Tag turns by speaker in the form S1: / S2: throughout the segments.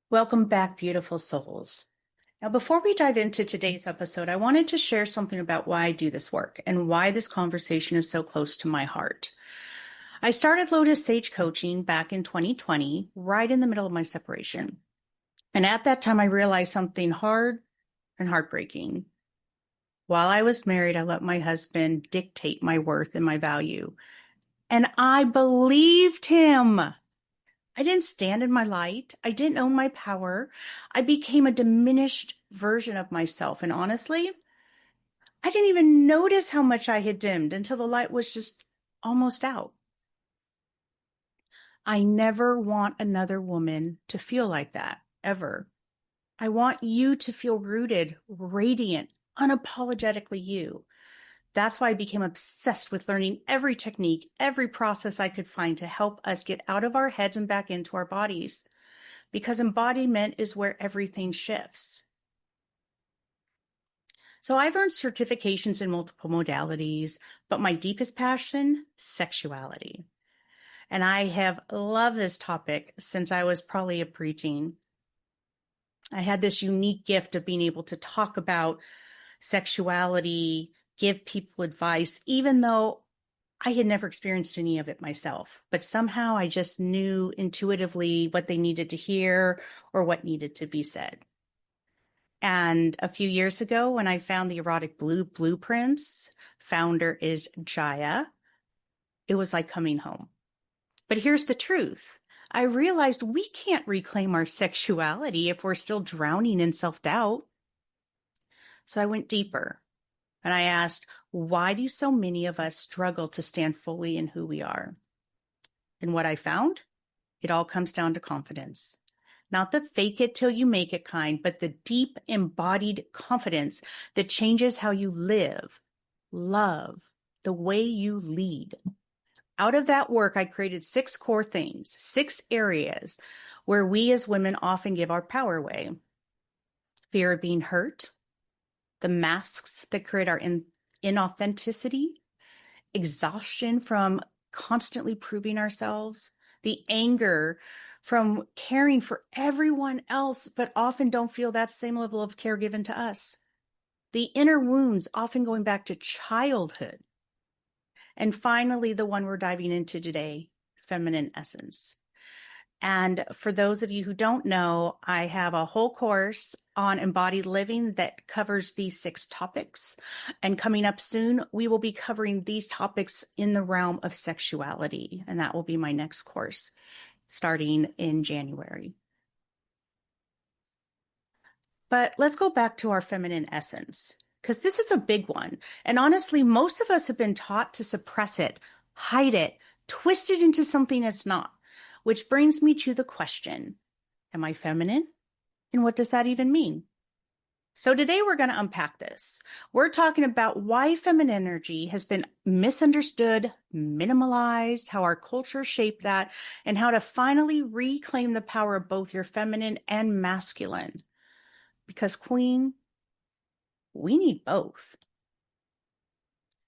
S1: Welcome back, beautiful souls. Now, before we dive into today's episode, I wanted to share something about why I do this work and why this conversation is so close to my heart. I started Lotus Sage Coaching back in 2020, right in the middle of my separation. And at that time, I realized something hard and heartbreaking. While I was married, I let my husband dictate my worth and my value. And I believed him. I didn't stand in my light. I didn't own my power. I became a diminished version of myself. And honestly, I didn't even notice how much I had dimmed until the light was just almost out. I never want another woman to feel like that, ever. I want you to feel rooted, radiant, unapologetically you. That's why I became obsessed with learning every technique, every process I could find to help us get out of our heads and back into our bodies. Because embodiment is where everything shifts. So I've earned certifications in multiple modalities, but my deepest passion, sexuality. And I have loved this topic since I was probably a preteen. I had this unique gift of being able to talk about sexuality, give people advice, even though I had never experienced any of it myself. But somehow I just knew intuitively what they needed to hear or what needed to be said. And a few years ago, when I found the Erotic Blue Blueprints, founder is Jaya, it was like coming home. But here's the truth. I realized we can't reclaim our sexuality if we're still drowning in self-doubt. So I went deeper and I asked, why do so many of us struggle to stand fully in who we are? And what I found, it all comes down to confidence. Not the fake it till you make it kind, but the deep embodied confidence that changes how you live, love, the way you lead. Out of that work, I created 6 core things, 6 areas where we as women often give our power away. Fear of being hurt, the masks that create our inauthenticity, exhaustion from constantly proving ourselves, the anger from caring for everyone else, but often don't feel that same level of care given to us. The inner wounds often going back to childhood. And finally, the one we're diving into today, feminine essence. And for those of you who don't know, I have a whole course on embodied living that covers these 6 topics. And coming up soon, we will be covering these topics in the realm of sexuality. And that will be my next course starting in January. But let's go back to our feminine essence, because this is a big one. And honestly, most of us have been taught to suppress it, hide it, twist it into something it's not. Which brings me to the question, am I feminine? And what does that even mean? So today we're going to unpack this. We're talking about why feminine energy has been misunderstood, minimalized, how our culture shaped that, and how to finally reclaim the power of both your feminine and masculine. Because Queen, we need both.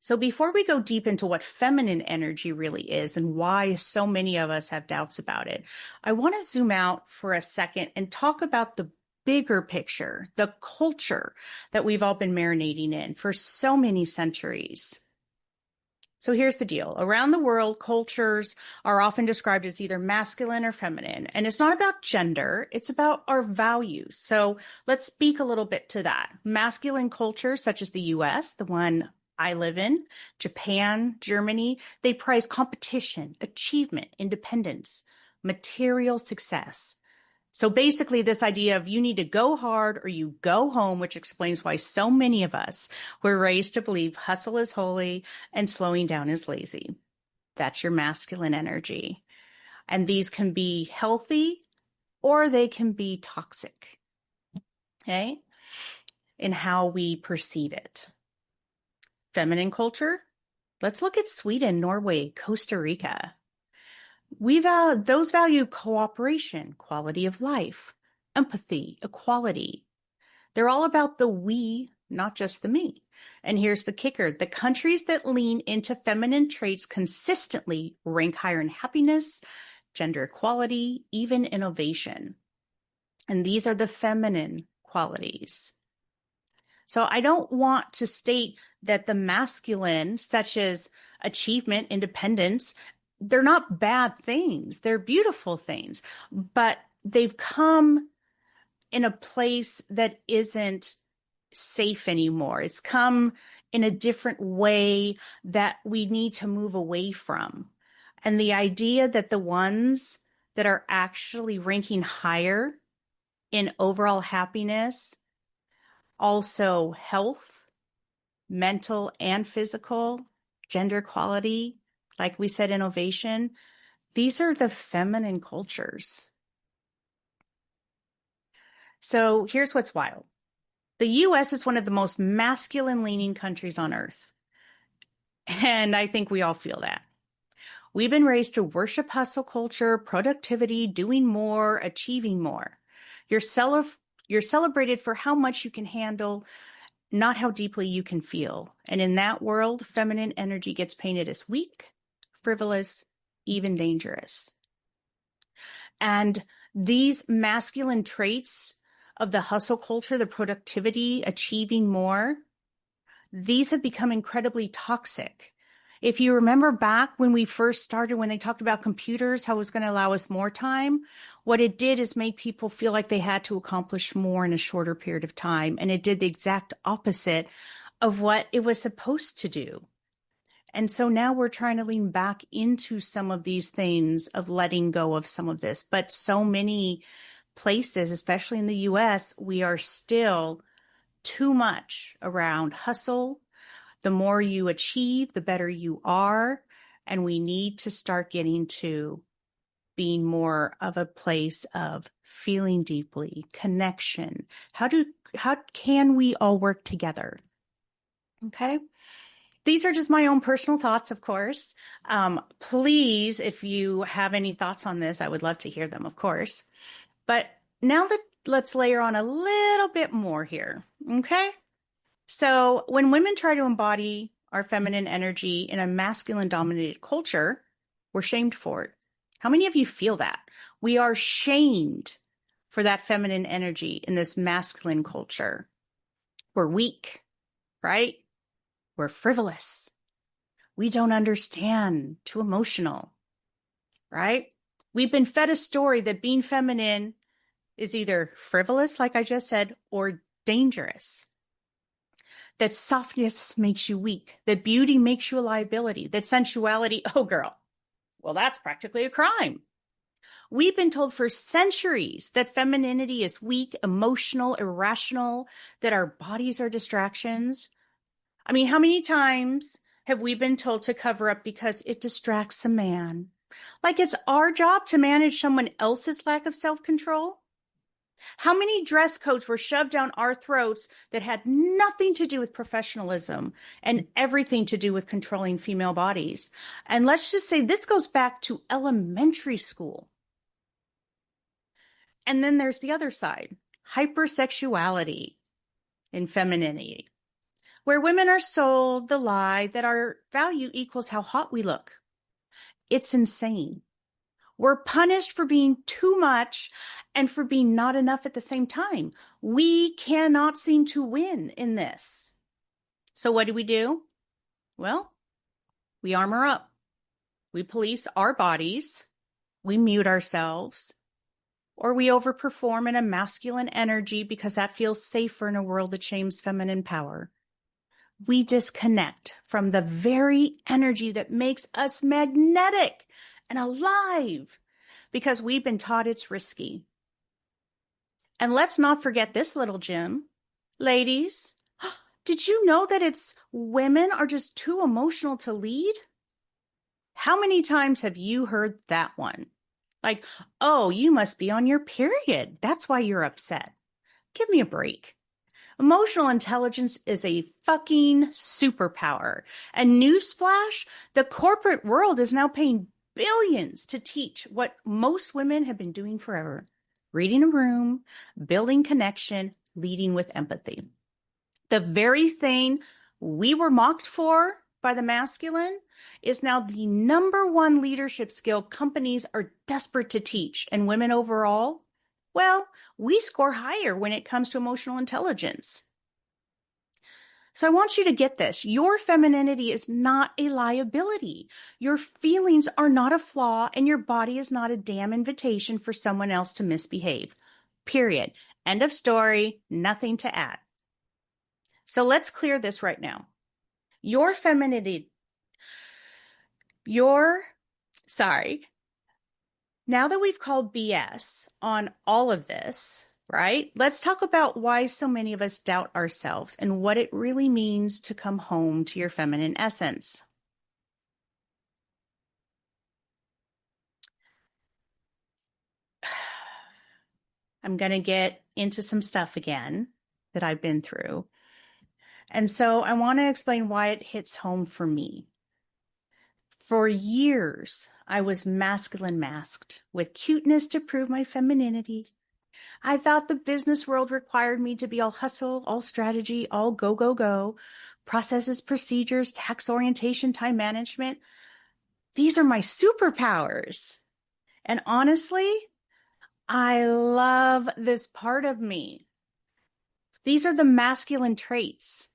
S1: So before we go deep into what feminine energy really is and why so many of us have doubts about it, I want to zoom out for a second and talk about the bigger picture, the culture that we've all been marinating in for so many centuries. So here's the deal. Around the world, cultures are often described as either masculine or feminine. And it's not about gender, it's about our values. So let's speak a little bit to that. Masculine cultures, such as the US, the one I live in, Japan, Germany, they prize competition, achievement, independence, material success. So basically this idea of you need to go hard or you go home, which explains why so many of us were raised to believe hustle is holy and slowing down is lazy. That's your masculine energy. And these can be healthy or they can be toxic, okay, in how we perceive it. Feminine culture, let's look at Sweden, Norway, Costa Rica. Those value cooperation, quality of life, empathy, equality. They're all about the we, not just the me. And here's the kicker. The countries that lean into feminine traits consistently rank higher in happiness, gender equality, even innovation. And these are the feminine qualities. So I don't want to state that the masculine, such as achievement, independence, they're not bad things. They're beautiful things, but they've come in a place that isn't safe anymore. It's come in a different way that we need to move away from. And the idea that the ones that are actually ranking higher in overall happiness, also health, mental and physical, gender equality, like we said, innovation, these are the feminine cultures. So here's what's wild. The US is one of the most masculine leaning countries on earth. And I think we all feel that. We've been raised to worship hustle culture, productivity, doing more, achieving more. You're celebrated for how much you can handle, not how deeply you can feel. And in that world, feminine energy gets painted as weak, frivolous, even dangerous. And these masculine traits of the hustle culture, the productivity, achieving more, these have become incredibly toxic. If you remember back when we first started, when they talked about computers, how it was going to allow us more time, what it did is make people feel like they had to accomplish more in a shorter period of time. And it did the exact opposite of what it was supposed to do. And so now we're trying to lean back into some of these things of letting go of some of this. But so many places, especially in the US, we are still too much around hustle. The more you achieve, the better you are. And we need to start getting to being more of a place of feeling deeply, connection. How can we all work together? Okay. These are just my own personal thoughts, of course. Please, if you have any thoughts on this, I would love to hear them, of course. But now let's layer on a little bit more here. Okay. So when women try to embody our feminine energy in a masculine dominated culture, we're shamed for it. How many of you feel that? We are shamed for that feminine energy in this masculine culture. We're weak, right? We're frivolous. We don't understand, too emotional, right? We've been fed a story that being feminine is either frivolous, like I just said, or dangerous. That softness makes you weak, that beauty makes you a liability, that sensuality, oh girl, well, that's practically a crime. We've been told for centuries that femininity is weak, emotional, irrational, that our bodies are distractions. I mean, how many times have we been told to cover up because it distracts a man? Like it's our job to manage someone else's lack of self-control? How many dress codes were shoved down our throats that had nothing to do with professionalism and everything to do with controlling female bodies? And let's just say this goes back to elementary school. And then there's the other side, hypersexuality and femininity, where women are sold the lie that our value equals how hot we look. It's insane. We're punished for being too much and for being not enough at the same time. We cannot seem to win in this. So what do? Well, we armor up. We police our bodies. We mute ourselves. Or we overperform in a masculine energy because that feels safer in a world that shames feminine power. We disconnect from the very energy that makes us magnetic and alive because we've been taught it's risky. And let's not forget this little gem. Ladies, did you know that it's women are just too emotional to lead? How many times have you heard that one? Like, oh, you must be on your period. That's why you're upset. Give me a break. Emotional intelligence is a fucking superpower. And newsflash, the corporate world is now paying billions to teach what most women have been doing forever. Reading a room, building connection, leading with empathy. The very thing we were mocked for by the masculine is now the number one leadership skill companies are desperate to teach. And women overall, Well, we score higher when it comes to emotional intelligence. So I want you to get this. Your femininity is not a liability. Your feelings are not a flaw, and your body is not a damn invitation for someone else to misbehave. Period. End of story. Nothing to add. So let's clear this right now. Your femininity, your, sorry, now that we've called BS on all of this, right? Let's talk about why so many of us doubt ourselves and what it really means to come home to your feminine essence. I'm going to get into some stuff again that I've been through. And so I want to explain why it hits home for me. For years, I was masculine masked with cuteness to prove my femininity. I thought the business world required me to be all hustle, all strategy, all go, go, go, processes, procedures, tax orientation, time management. These are my superpowers. And honestly, I love this part of me. These are the masculine traits,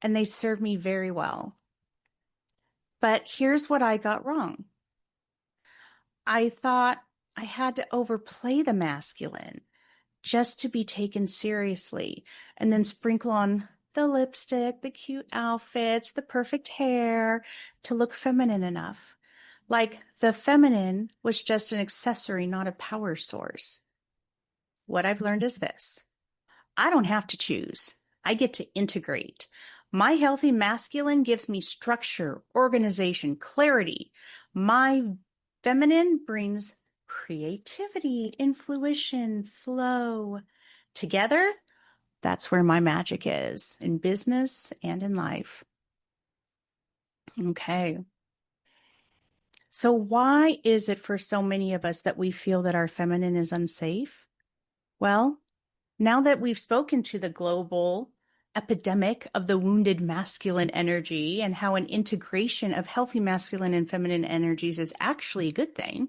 S1: and they serve me very well. But here's what I got wrong. I thought I had to overplay the masculine just to be taken seriously, and then sprinkle on the lipstick, the cute outfits, the perfect hair to look feminine enough. Like the feminine was just an accessory, not a power source. What I've learned is this. I don't have to choose. I get to integrate. My healthy masculine gives me structure, organization, clarity. My feminine brings creativity, intuition, flow. Together, that's where my magic is in business and in life. Okay. So why is it for so many of us that we feel that our feminine is unsafe? Well, now that we've spoken to the global epidemic of the wounded masculine energy and how an integration of healthy masculine and feminine energies is actually a good thing,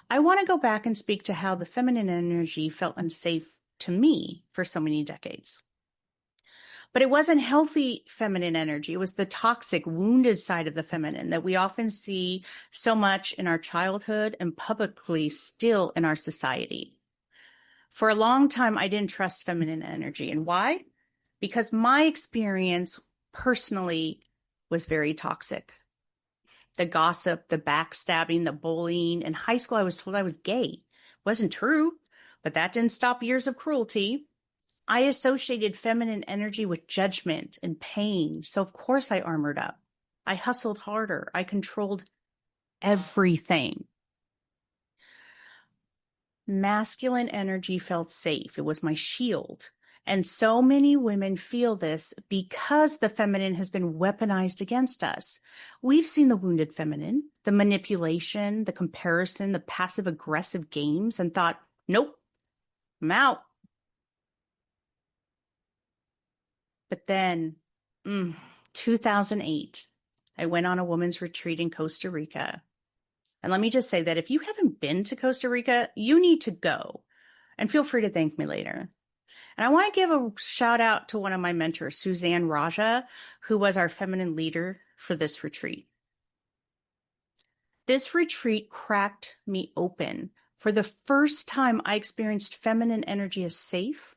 S1: I want to go back and speak to how the feminine energy felt unsafe to me for so many decades. But it wasn't healthy feminine energy. It was the toxic, wounded side of the feminine that we often see so much in our childhood and publicly still in our society. For a long time, I didn't trust feminine energy. And why? Because my experience personally was very toxic. The gossip, the backstabbing, the bullying. In high school, I was told I was gay. Wasn't true, but that didn't stop years of cruelty. I associated feminine energy with judgment and pain. So of course I armored up. I hustled harder. I controlled everything. Masculine energy felt safe. It was my shield. And so many women feel this because the feminine has been weaponized against us. We've seen the wounded feminine, the manipulation, the comparison, the passive aggressive games, and thought, nope, I'm out. But then, 2008, I went on a women's retreat in Costa Rica. And let me just say that if you haven't been to Costa Rica, you need to go. And feel free to thank me later. And I want to give a shout out to one of my mentors, Suzanne Raja, who was our feminine leader for this retreat. This retreat cracked me open. For the first time, I experienced feminine energy as safe.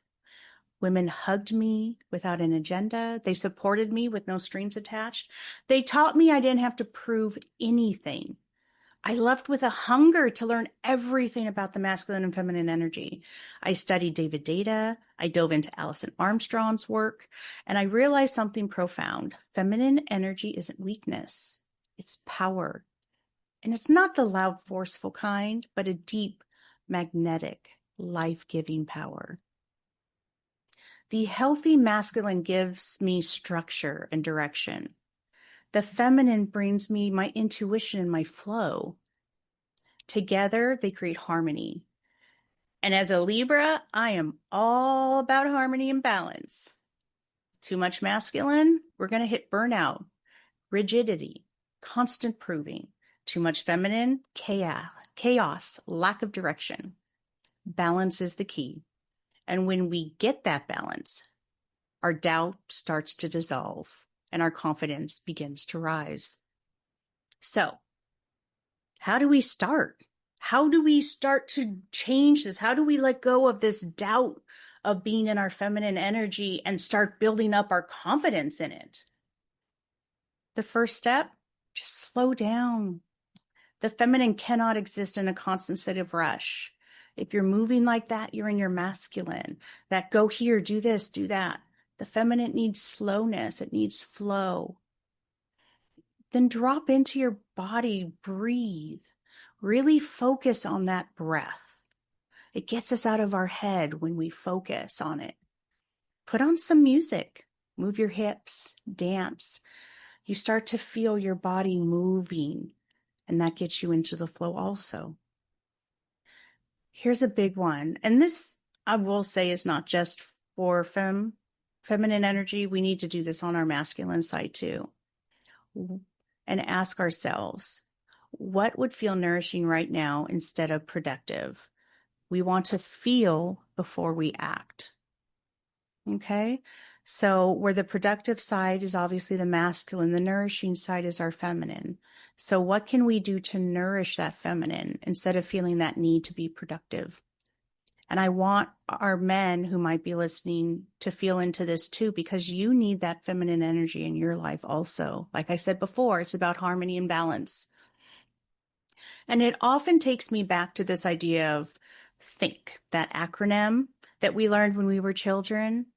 S1: Women hugged me without an agenda. They supported me with no strings attached. They taught me I didn't have to prove anything. I left with a hunger to learn everything about the masculine and feminine energy. I studied David Data. I dove into Alison Armstrong's work, and I realized something profound. Feminine energy isn't weakness. It's power. And it's not the loud, forceful kind, but a deep, magnetic, life-giving power. The healthy masculine gives me structure and direction. The feminine brings me my intuition and my flow. Together, they create harmony. And as a Libra, I am all about harmony and balance. Too much masculine, we're going to hit burnout, rigidity, constant proving. Too much feminine, chaos, lack of direction. Balance is the key. And when we get that balance, our doubt starts to dissolve and our confidence begins to rise. So, how do we start? How do we start to change this? How do we let go of this doubt of being in our feminine energy and start building up our confidence in it? The first step, just slow down. The feminine cannot exist in a constant state of rush. If you're moving like that, you're in your masculine. That go here, do this, do that. The feminine needs slowness. It needs flow. Then drop into your body, breathe. Really focus on that breath. It gets us out of our head when we focus on it. Put on some music. Move your hips, dance. You start to feel your body moving, and that gets you into the flow also. Here's a big one. And this, I will say, is not just for feminine energy. We need to do this on our masculine side too. And ask ourselves, what would feel nourishing right now instead of productive? We want to feel before we act. Okay? So where the productive side is obviously the masculine, the nourishing side is our feminine. So what can we do to nourish that feminine instead of feeling that need to be productive? And I want our men who might be listening to feel into this too, because you need that feminine energy in your life also. Like I said before, it's about harmony and balance. And it often takes me back to this idea of THINK, that acronym that we learned when we were children,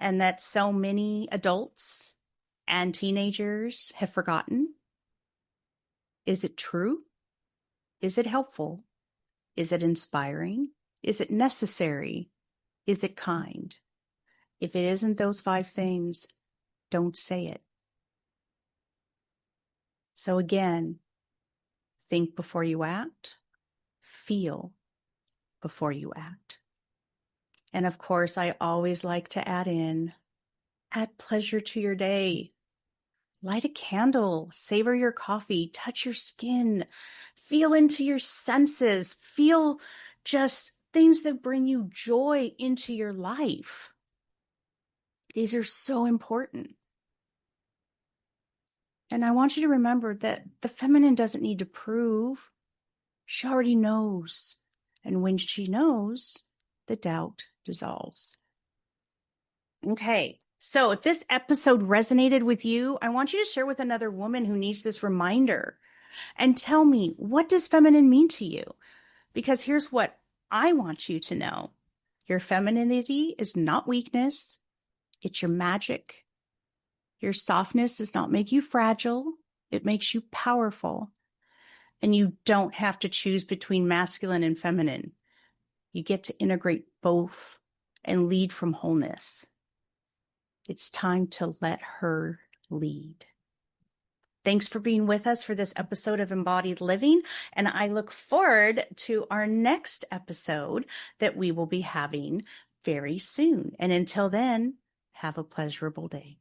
S1: and that so many adults and teenagers have forgotten. Is it true? Is it helpful? Is it inspiring? Is it necessary? Is it kind? If it isn't those 5 things, don't say it. So again, think before you act, feel before you act. And of course, I always like to add pleasure to your day. Light a candle, savor your coffee, touch your skin, feel into your senses, feel just things that bring you joy into your life. These are so important. And I want you to remember that the feminine doesn't need to prove. She already knows. And when she knows, the doubt dissolves. Okay, so if this episode resonated with you, I want you to share with another woman who needs this reminder. And tell me, what does feminine mean to you? Because here's what I want you to know. Your femininity is not weakness. It's your magic. Your softness does not make you fragile. It makes you powerful. And you don't have to choose between masculine and feminine. You get to integrate both and lead from wholeness. It's time to let her lead. Thanks for being with us for this episode of Embodied Living, and I look forward to our next episode that we will be having very soon. And until then, have a pleasurable day.